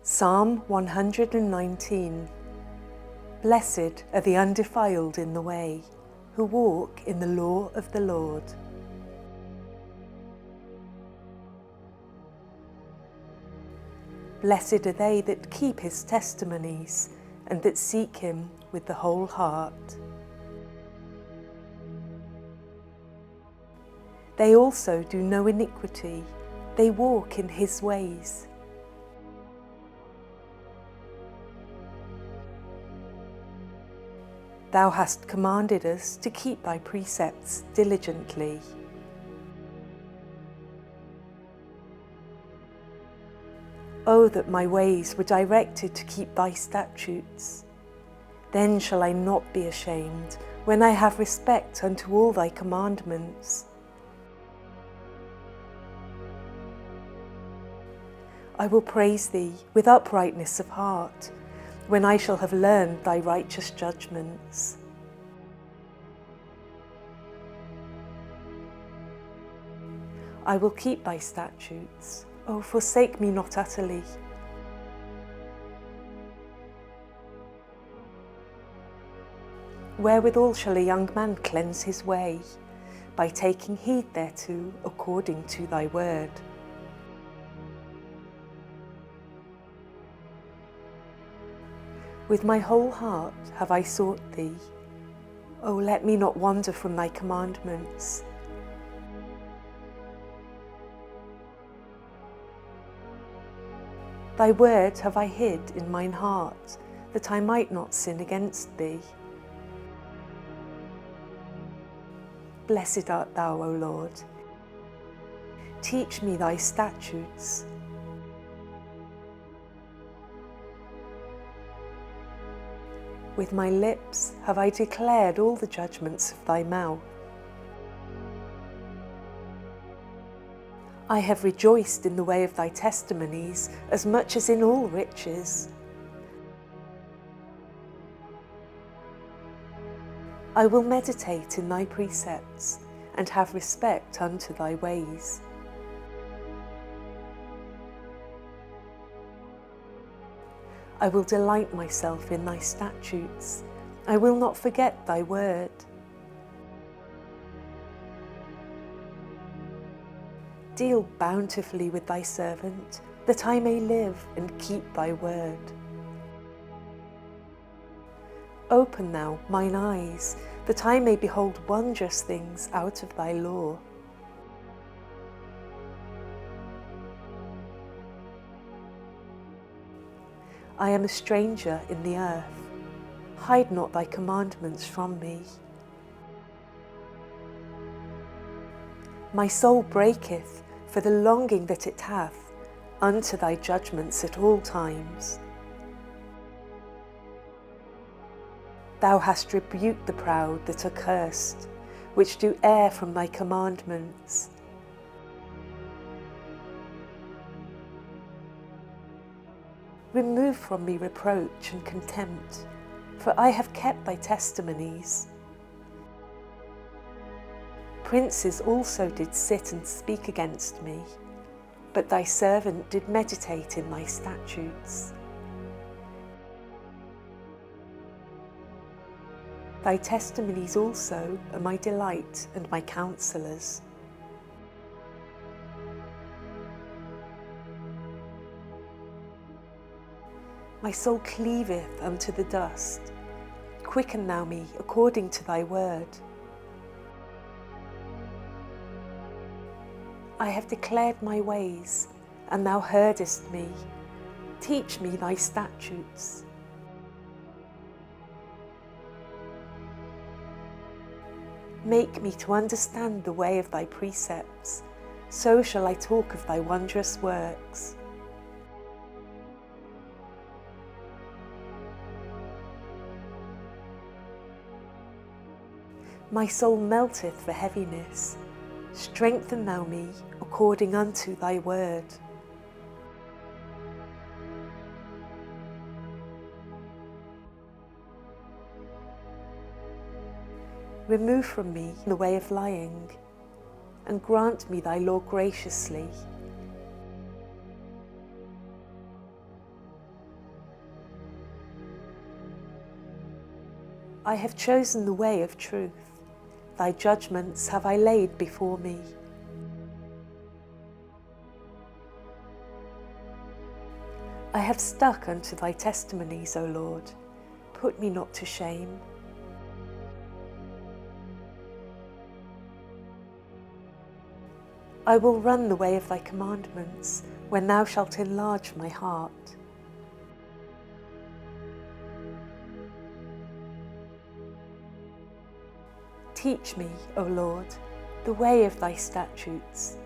Psalm 119. Blessed are the undefiled in the way, who walk in the law of the Lord. Blessed are they that keep his testimonies, and that seek him with the whole heart. They also do no iniquity, they walk in his ways. Thou hast commanded us to keep thy precepts diligently. O that my ways were directed to keep thy statutes! Then shall I not be ashamed, when I have respect unto all thy commandments. I will praise thee with uprightness of heart, when I shall have learned thy righteous judgments. I will keep thy statutes. O forsake me not utterly. Wherewithal shall a young man cleanse his way? By taking heed thereto according to thy word. With my whole heart have I sought thee. O let me not wander from thy commandments. Thy word have I hid in mine heart, that I might not sin against thee. Blessed art thou, O Lord. Teach me thy statutes. With my lips have I declared all the judgments of thy mouth. I have rejoiced in the way of thy testimonies as much as in all riches. I will meditate in thy precepts and have respect unto thy ways. I will delight myself in thy statutes. I will not forget thy word. Deal bountifully with thy servant, that I may live and keep thy word. Open thou mine eyes, that I may behold wondrous things out of thy law. I am a stranger in the earth. Hide not thy commandments from me. My soul breaketh for the longing that it hath unto thy judgments at all times. Thou hast rebuked the proud that are cursed, which do err from thy commandments. Remove from me reproach and contempt, for I have kept thy testimonies. Princes also did sit and speak against me, but thy servant did meditate in thy statutes. Thy testimonies also are my delight and my counsellors. My soul cleaveth unto the dust. Quicken thou me according to thy word. I have declared my ways, and thou heardest me. Teach me thy statutes. Make me to understand the way of thy precepts, so shall I talk of thy wondrous works. My soul melteth for heaviness. Strengthen thou me according unto thy word. Remove from me the way of lying, and grant me thy law graciously. I have chosen the way of truth. Thy judgments have I laid before me. I have stuck unto thy testimonies, O Lord. Put me not to shame. I will run the way of thy commandments, when thou shalt enlarge my heart. Teach me, O Lord, the way of thy statutes,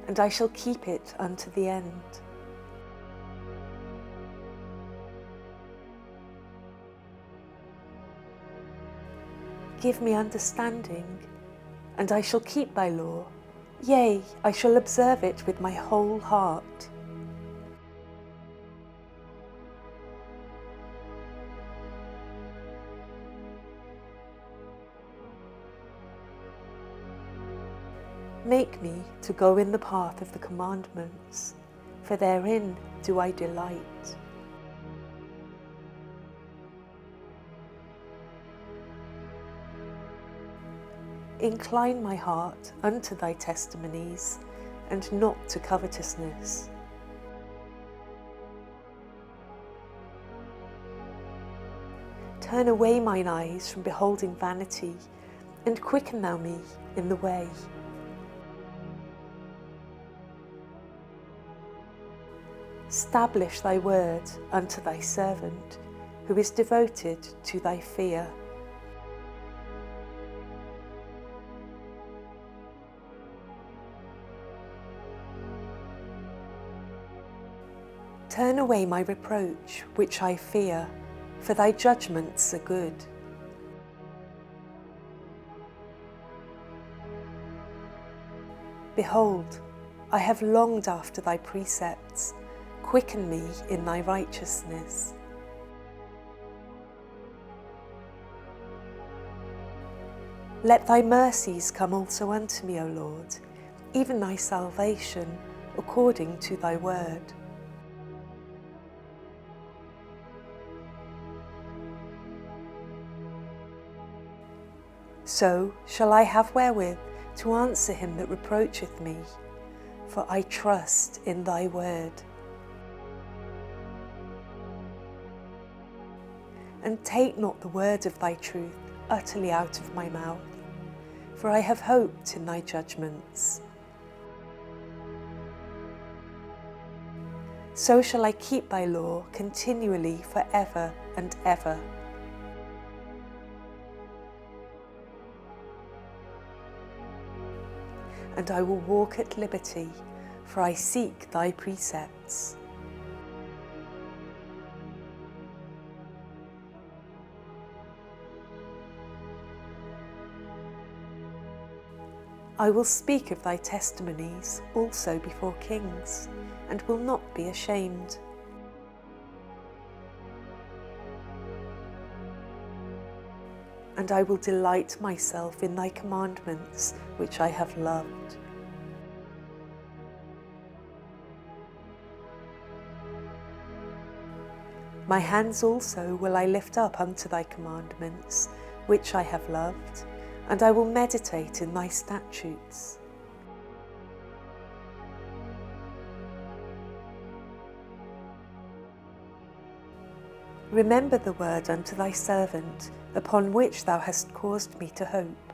and I shall keep it unto the end. Give me understanding, and I shall keep thy law. Yea, I shall observe it with my whole heart. Make me to go in the path of the commandments, for therein do I delight. Incline my heart unto thy testimonies, and not to covetousness. Turn away mine eyes from beholding vanity, and quicken thou me in the way. Establish thy word unto thy servant, who is devoted to thy fear. Turn away my reproach, which I fear, for thy judgments are good. Behold, I have longed after thy precepts. Quicken me in thy righteousness. Let thy mercies come also unto me, O Lord, even thy salvation, according to thy word. So shall I have wherewith to answer him that reproacheth me, for I trust in thy word. And take not the word of thy truth utterly out of my mouth, for I have hoped in thy judgments. So shall I keep thy law continually for ever and ever. And I will walk at liberty, for I seek thy precepts. I will speak of thy testimonies also before kings, and will not be ashamed. And I will delight myself in thy commandments, which I have loved. My hands also will I lift up unto thy commandments, which I have loved, and I will meditate in thy statutes. Remember the word unto thy servant, upon which thou hast caused me to hope.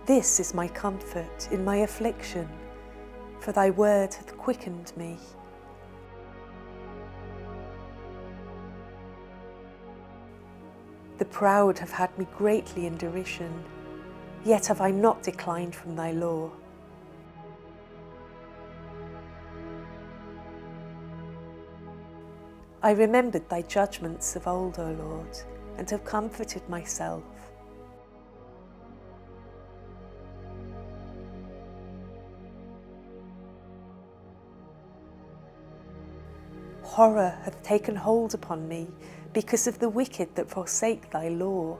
This is my comfort in my affliction, for thy word hath quickened me. The proud have had me greatly in derision, yet have I not declined from thy law. I remembered thy judgments of old, O Lord, and have comforted myself. Horror hath taken hold upon me because of the wicked that forsake thy law.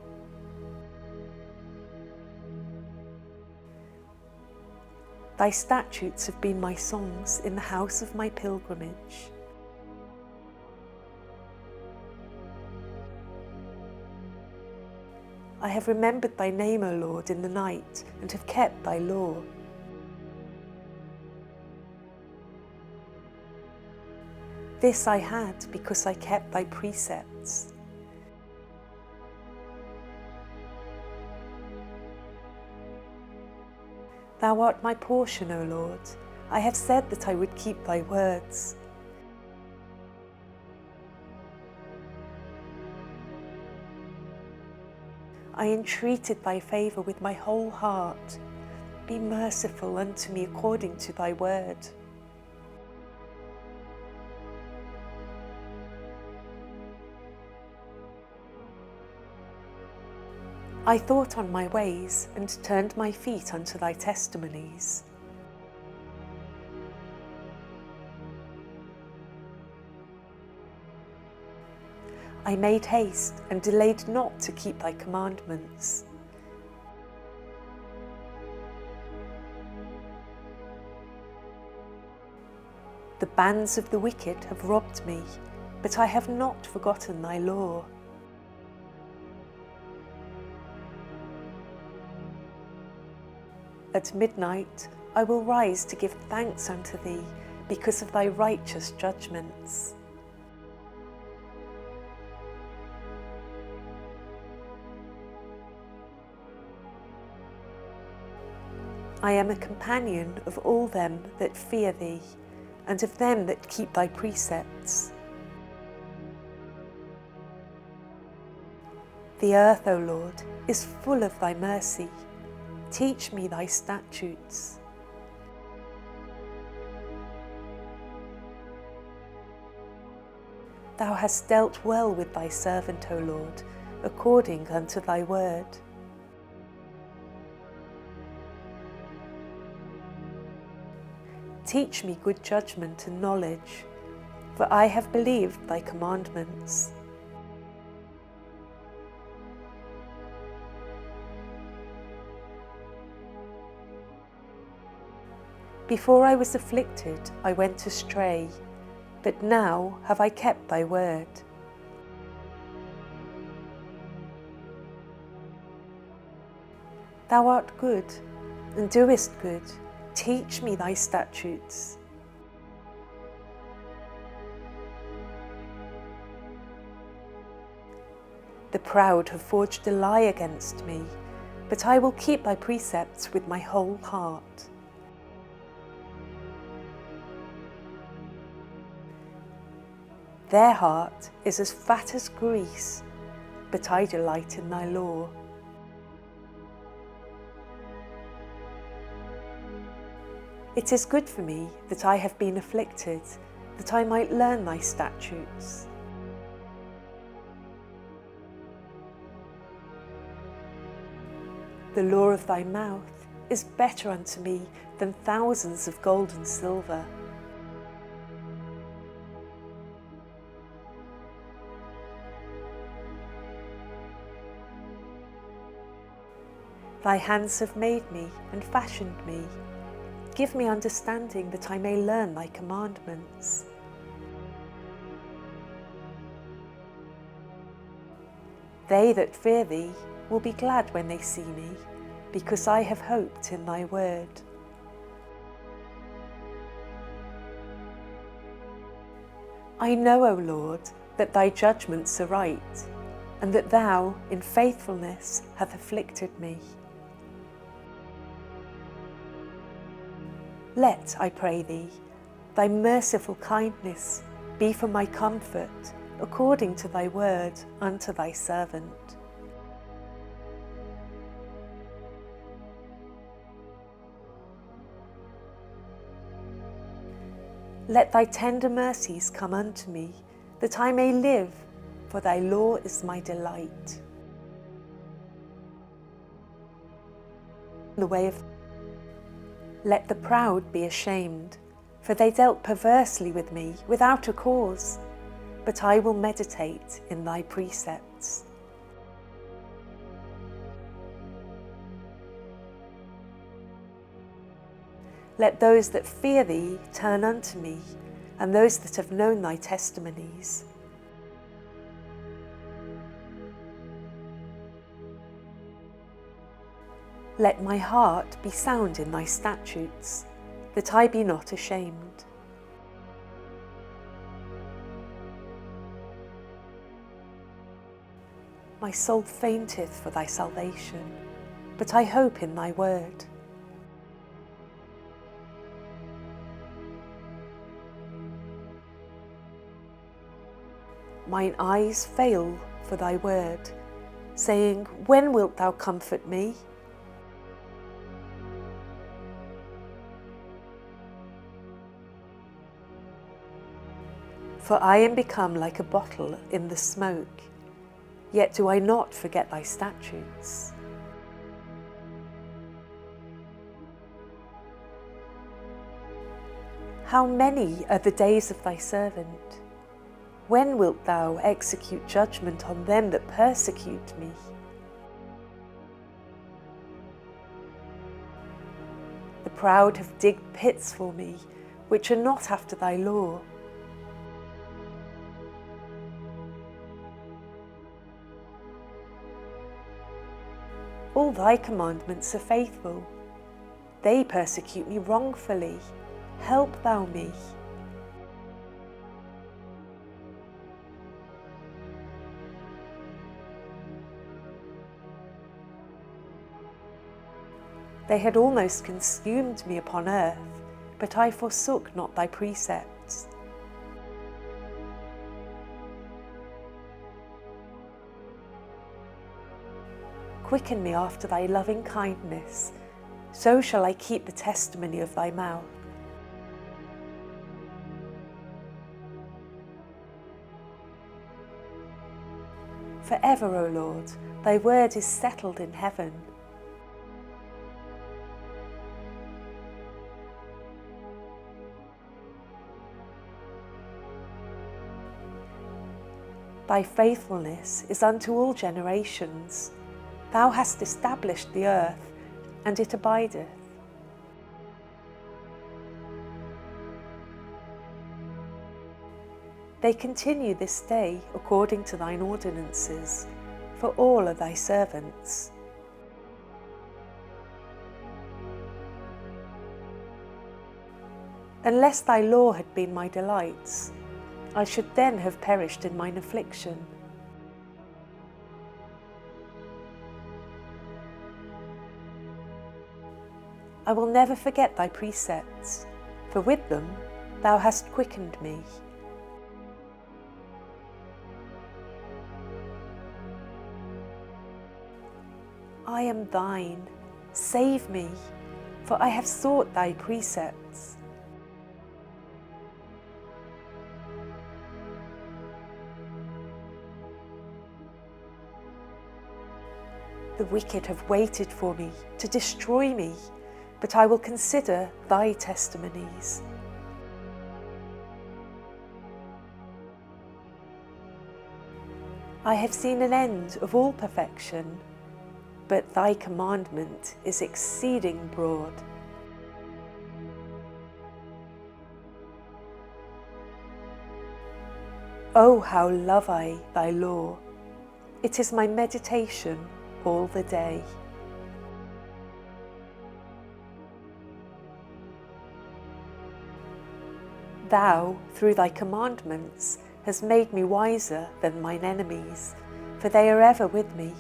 Thy statutes have been my songs in the house of my pilgrimage. I have remembered thy name, O Lord, in the night, and have kept thy law. This I had because I kept thy precepts. Thou art my portion, O Lord. I have said that I would keep thy words. I entreated thy favour with my whole heart. Be merciful unto me according to thy word. I thought on my ways and turned my feet unto thy testimonies. I made haste and delayed not to keep thy commandments. The bands of the wicked have robbed me, but I have not forgotten thy law. At midnight I will rise to give thanks unto thee because of thy righteous judgments. I am a companion of all them that fear thee, and of them that keep thy precepts. The earth, O Lord, is full of thy mercy. Teach me thy statutes. Thou hast dealt well with thy servant, O Lord, according unto thy word. Teach me good judgment and knowledge, for I have believed thy commandments. Before I was afflicted, I went astray, but now have I kept thy word. Thou art good, and doest good. Teach me thy statutes. The proud have forged a lie against me, but I will keep thy precepts with my whole heart. Their heart is as fat as grease, but I delight in thy law. It is good for me that I have been afflicted, that I might learn thy statutes. The law of thy mouth is better unto me than thousands of gold and silver. Thy hands have made me and fashioned me. Give me understanding that I may learn thy commandments. They that fear thee will be glad when they see me, because I have hoped in thy word. I know, O Lord, that thy judgments are right, and that thou, in faithfulness, hast afflicted me. Let, I pray thee, thy merciful kindness be for my comfort, according to thy word unto thy servant. Let thy tender mercies come unto me, that I may live, for thy law is my delight. The way of Let the proud be ashamed, for they dealt perversely with me without a cause, but I will meditate in thy precepts. Let those that fear thee turn unto me, and those that have known thy testimonies. Let my heart be sound in thy statutes, that I be not ashamed. My soul fainteth for thy salvation, but I hope in thy word. Mine eyes fail for thy word, saying, when wilt thou comfort me? For I am become like a bottle in the smoke, yet do I not forget thy statutes. How many are the days of thy servant? When wilt thou execute judgment on them that persecute me? The proud have digged pits for me, which are not after thy law. All thy commandments are faithful. They persecute me wrongfully. Help thou me. They had almost consumed me upon earth, but I forsook not thy precepts. Quicken me after thy loving kindness, so shall I keep the testimony of thy mouth. Forever, O Lord, thy word is settled in heaven. Thy faithfulness is unto all generations. Thou hast established the earth, and it abideth. They continue this day according to thine ordinances, for all are thy servants. Unless thy law had been my delights, I should then have perished in mine affliction. I will never forget thy precepts, for with them thou hast quickened me. I am thine, save me, for I have sought thy precepts. The wicked have waited for me to destroy me, but I will consider thy testimonies. I have seen an end of all perfection, but thy commandment is exceeding broad. Oh, how love I thy law! It is my meditation all the day. Thou, through thy commandments, hast made me wiser than mine enemies, for they are ever with me.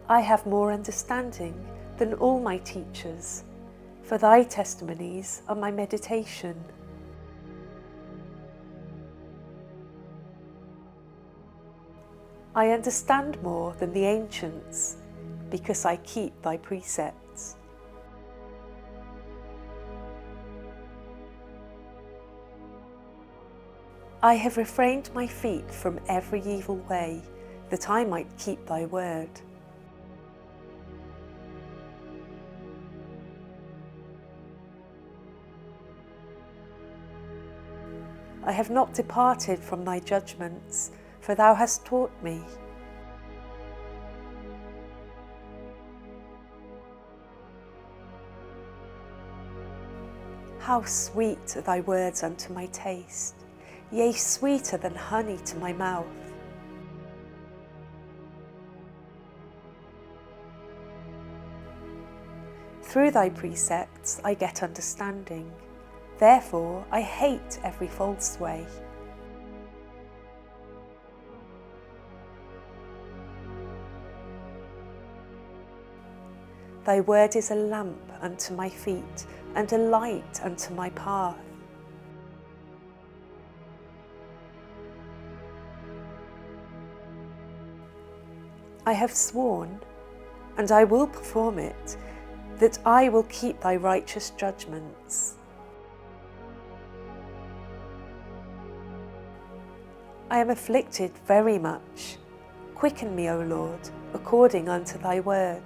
I have more understanding than all my teachers, for thy testimonies are my meditation. I understand more than the ancients, because I keep thy precepts. I have refrained my feet from every evil way, that I might keep thy word. I have not departed from thy judgments, for thou hast taught me. How sweet are thy words unto my taste, yea, sweeter than honey to my mouth. Through thy precepts I get understanding, therefore I hate every false way. Thy word is a lamp unto my feet, and a light unto my path. I have sworn, and I will perform it, that I will keep thy righteous judgments. I am afflicted very much. Quicken me, O Lord, according unto thy word.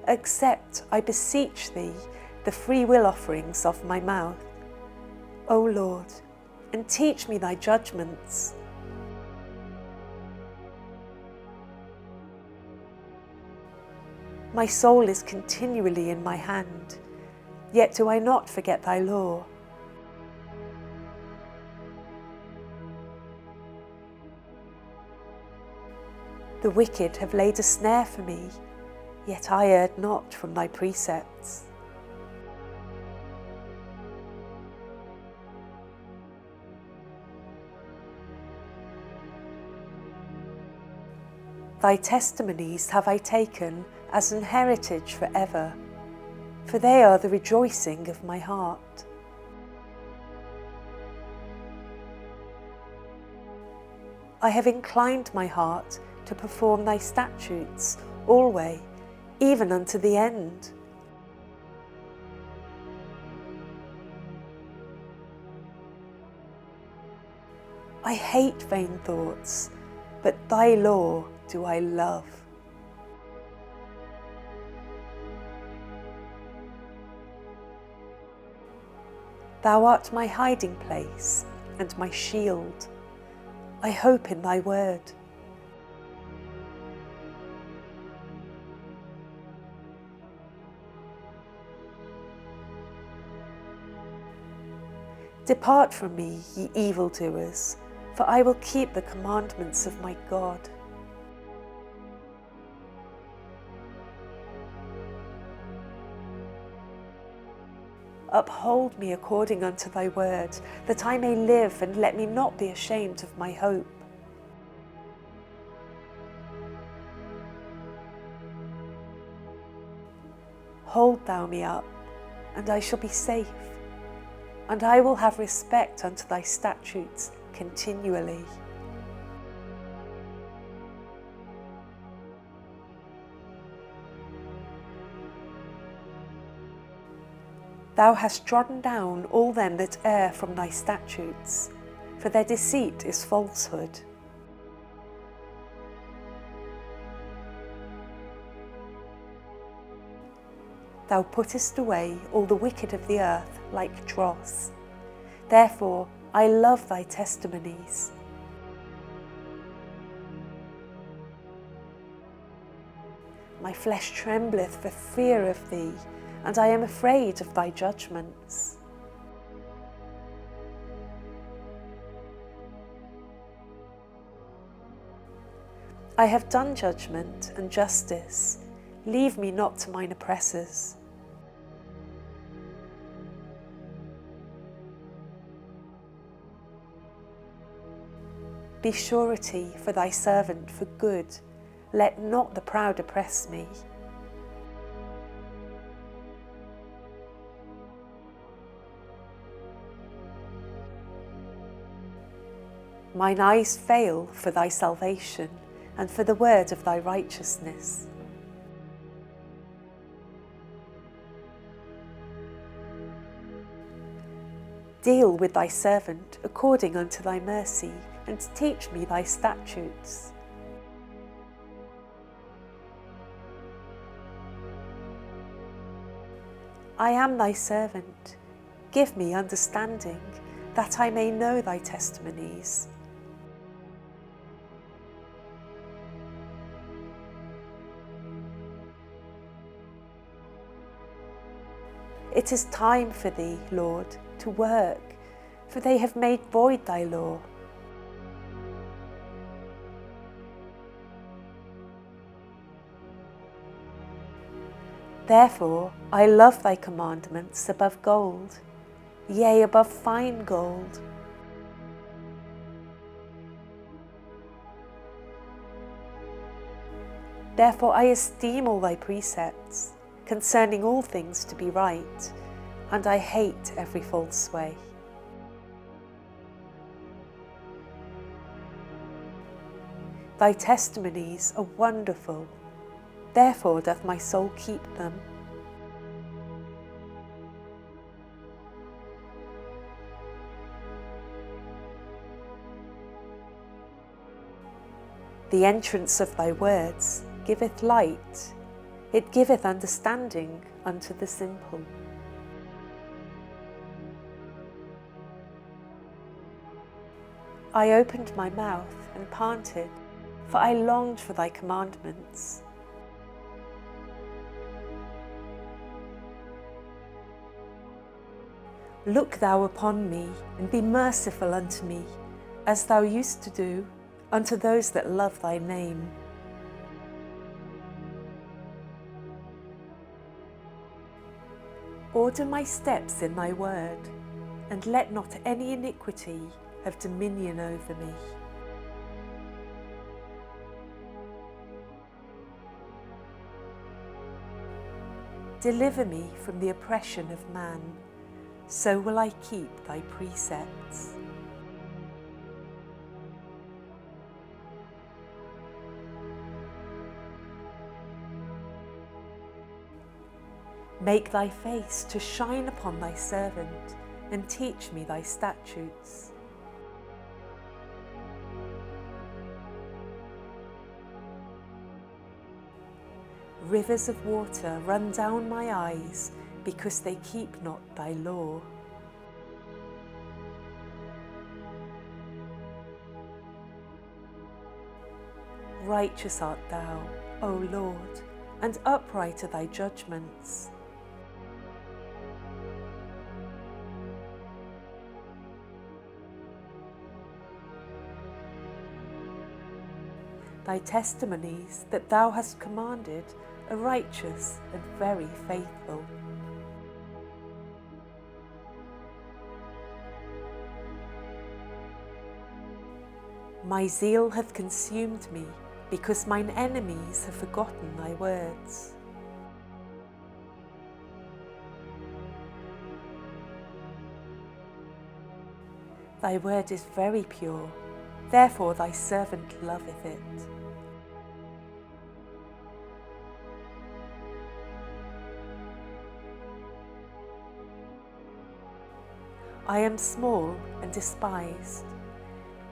Accept, I beseech thee, the free will offerings of my mouth, O Lord, and teach me thy judgments. My soul is continually in my hand, yet do I not forget thy law. The wicked have laid a snare for me, yet I erred not from thy precepts. Thy testimonies have I taken as an heritage forever, for they are the rejoicing of my heart. I have inclined my heart to perform thy statutes alway, even unto the end. I hate vain thoughts, but thy law do I love. Thou art my hiding place and my shield. I hope in thy word. Depart from me, ye evildoers, for I will keep the commandments of my God. Uphold me according unto thy word, that I may live, and let me not be ashamed of my hope. Hold thou me up, and I shall be safe, and I will have respect unto thy statutes continually. Thou hast trodden down all them that err from thy statutes, for their deceit is falsehood. Thou puttest away all the wicked of the earth like dross. Therefore I love thy testimonies. My flesh trembleth for fear of thee, and I am afraid of thy judgments. I have done judgment and justice. Leave me not to mine oppressors. Be surety for thy servant for good. Let not the proud oppress me. Mine eyes fail for thy salvation, and for the word of thy righteousness. Deal with thy servant according unto thy mercy, and teach me thy statutes. I am thy servant. Give me understanding, that I may know thy testimonies. It is time for thee, Lord, to work, for they have made void thy law. Therefore I love thy commandments above gold, yea, above fine gold. Therefore I esteem all thy precepts, concerning all things to be right, and I hate every false way. Thy testimonies are wonderful, therefore doth my soul keep them. The entrance of thy words giveth light, it giveth understanding unto the simple. I opened my mouth and panted, for I longed for thy commandments. Look thou upon me, and be merciful unto me, as thou used to do unto those that love thy name. Order my steps in thy word, and let not any iniquity have dominion over me. Deliver me from the oppression of man, so will I keep thy precepts. Make thy face to shine upon thy servant, and teach me thy statutes. Rivers of water run down my eyes, because they keep not thy law. Righteous art thou, O Lord, and upright are thy judgments. Thy testimonies that thou hast commanded are righteous and very faithful. My zeal hath consumed me, because mine enemies have forgotten thy words. Thy word is very pure, therefore thy servant loveth it. I am small and despised,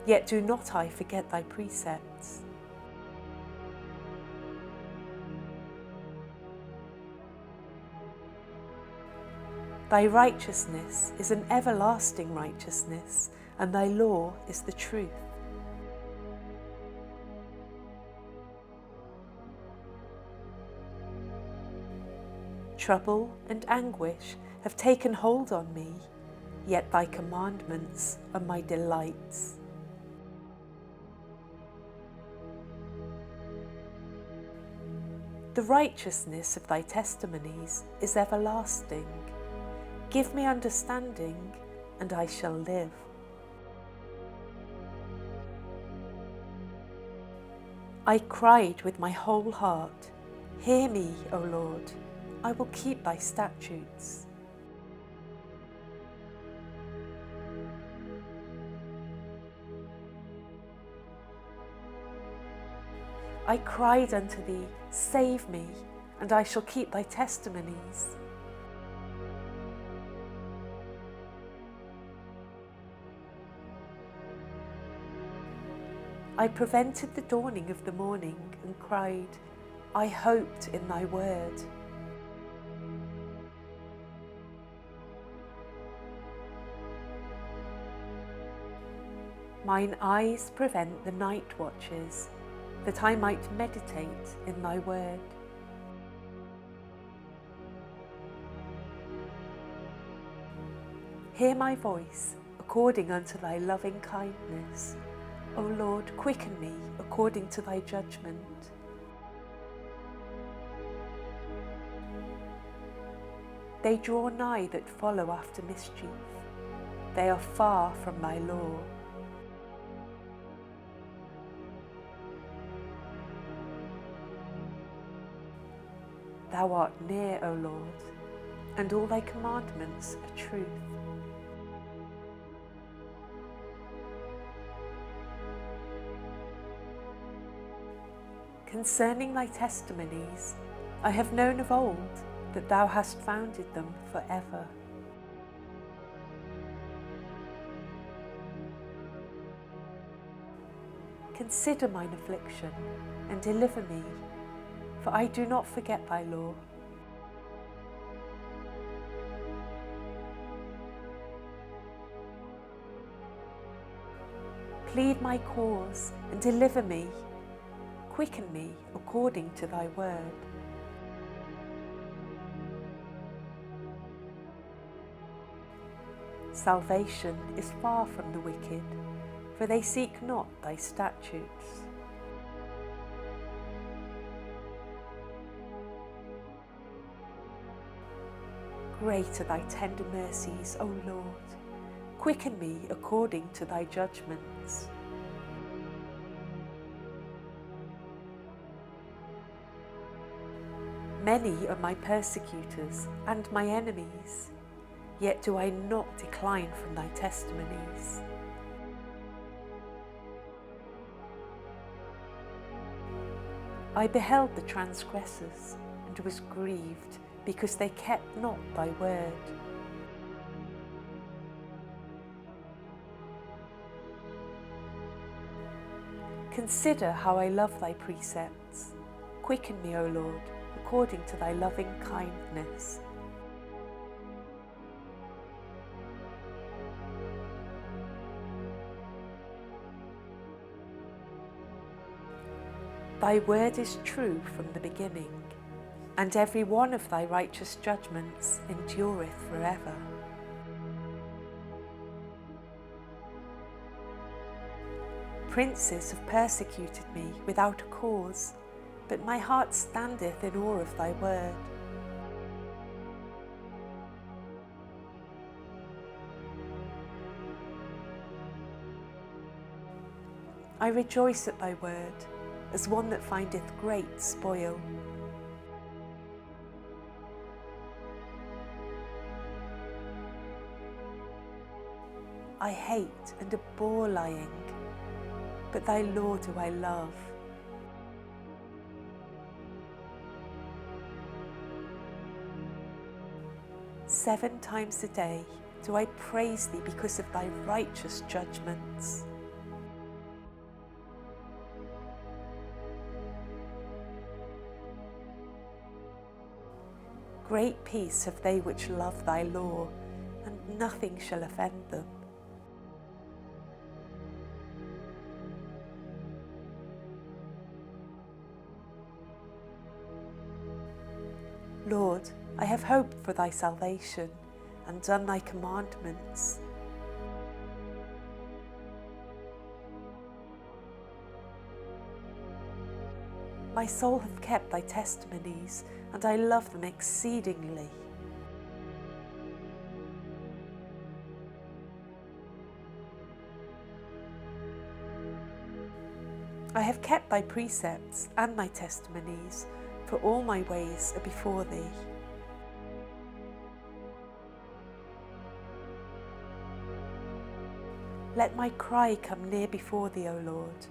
yet do not I forget thy precepts. Thy righteousness is an everlasting righteousness, and thy law is the truth. Trouble and anguish have taken hold on me, yet thy commandments are my delights. The righteousness of thy testimonies is everlasting. Give me understanding, and I shall live. I cried with my whole heart, hear me, O Lord, I will keep thy statutes. I cried unto thee, save me, and I shall keep thy testimonies. I prevented the dawning of the morning and cried, I hoped in thy word. Mine eyes prevent the night watches, that I might meditate in thy word. Hear my voice according unto thy loving kindness. O Lord, quicken me according to thy judgment. They draw nigh that follow after mischief. They are far from thy law. Thou art near, O Lord, and all thy commandments are truth. Concerning thy testimonies, I have known of old that thou hast founded them forever. Consider mine affliction and deliver me, for I do not forget thy law. Plead my cause and deliver me. Quicken me according to thy word. Salvation is far from the wicked, for they seek not thy statutes. Great are thy tender mercies, O Lord. Quicken me according to thy judgments. Many are my persecutors and my enemies, yet do I not decline from thy testimonies. I beheld the transgressors and was grieved, because they kept not thy word. Consider how I love thy precepts. Quicken me, O Lord, according to thy loving kindness. Thy word is true from the beginning, and every one of thy righteous judgments endureth forever. Princes have persecuted me without a cause, but my heart standeth in awe of thy word. I rejoice at thy word, as one that findeth great spoil. I hate and abhor lying, but thy law do I love. Seven times a day do I praise thee because of thy righteous judgments. Great peace have they which love thy law, and nothing shall offend them. Lord, I have hoped for thy salvation, and done thy commandments. My soul hath kept thy testimonies, and I love them exceedingly. I have kept thy precepts and thy testimonies, for all my ways are before thee. Let my cry come near before thee, O Lord.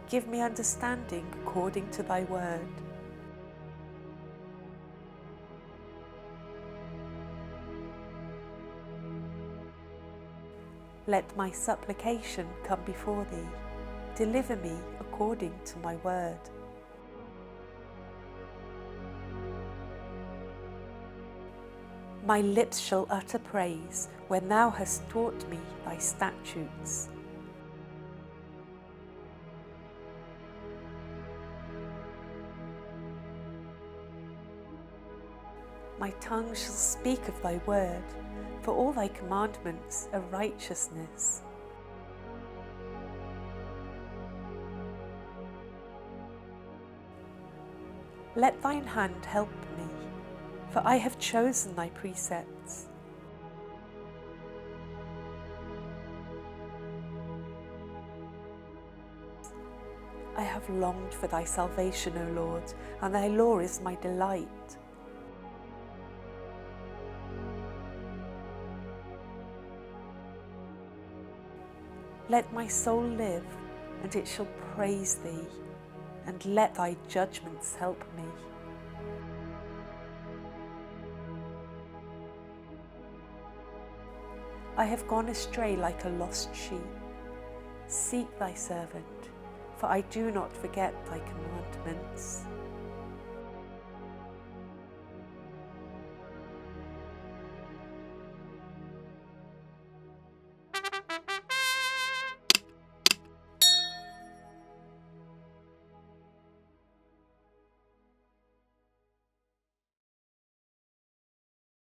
Give me understanding according to thy word. Let my supplication come before thee. Deliver me according to my word. My lips shall utter praise when thou hast taught me thy statutes. My tongue shall speak of thy word, for all thy commandments are righteousness. Let thine hand help me, for I have chosen thy precepts. I have longed for thy salvation, O Lord, and thy law is my delight. Let my soul live, and it shall praise thee, and let thy judgments help me. I have gone astray like a lost sheep. Seek thy servant, for I do not forget thy commandments.